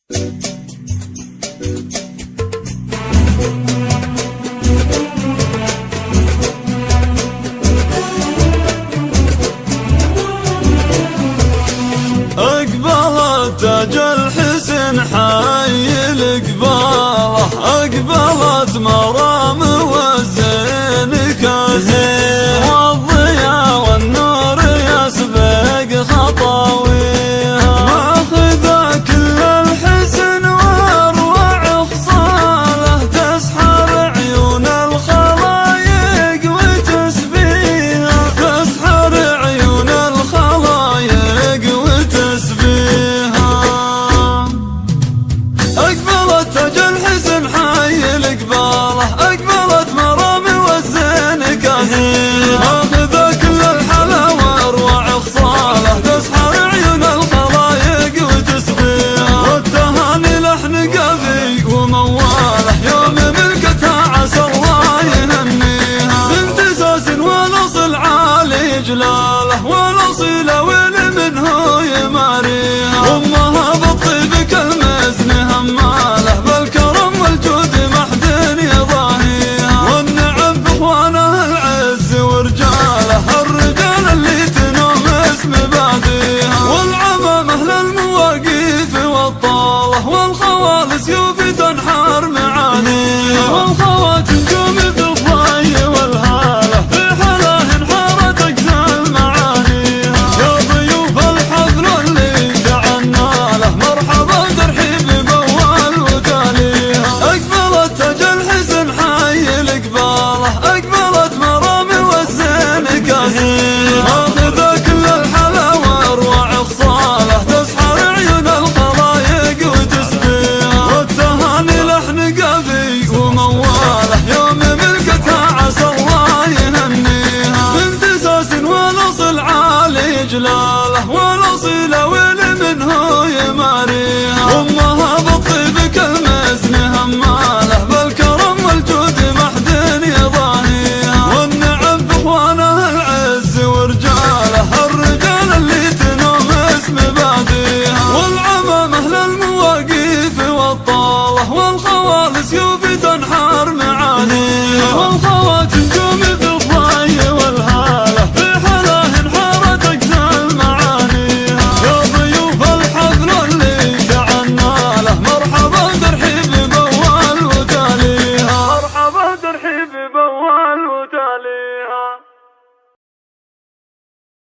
أقبلت تاج الحسن حي القبالة، أقبلت مرام والزين كاسين، والضياء والنور يسبق خطاويها، ماخذة كل الحسن واروع خصاله، تسحر عيون الخلايق وتسبيها، تسحر عيون الخلايق وتسبيها. أقبلت تاج الحسن حي القبالة، أقبلت مرام والزين كاسين، ماخذة كل الحلا واروع خصاله، تسحر عيون الخلايق وتسبيها، والتهاني لحن قوي ومواله، يوم ملكتها عسى الله يهنيها، بنت ساس والاصل عالي جلاله، والاصيله وين منه يماريها، امها بالطيب كالمزن هماله، بالكرم والجود محد يضاهيها، والنعم باخوانها العز ورجاله، الرجال اللي تنوم اسم باديها، والعمام اهل المواقيف والطاله، والخوال سيوف تنحر معانيها، والخوات نجوم بالضي والهاله، في حلاه انحارت اقسى معانيها، يا ضيوف الحفل اللي تعنا له، مرحبا ترحيب باول وتاليها. أقبلت تاج الحسن حي القبالة، أقبلت مرام والزين كاسين، ماخذة كل الحلا واروع خصاله، تسحر عيون الخلايق وتسبيها، والتهاني لحن قوي ومواله، يوم ملكتها عسى الله يهنيها، بنت ساس والاصل عالي جلاله، والاصيله وين منه يماريها، امها بالطيب كالمزن هماله،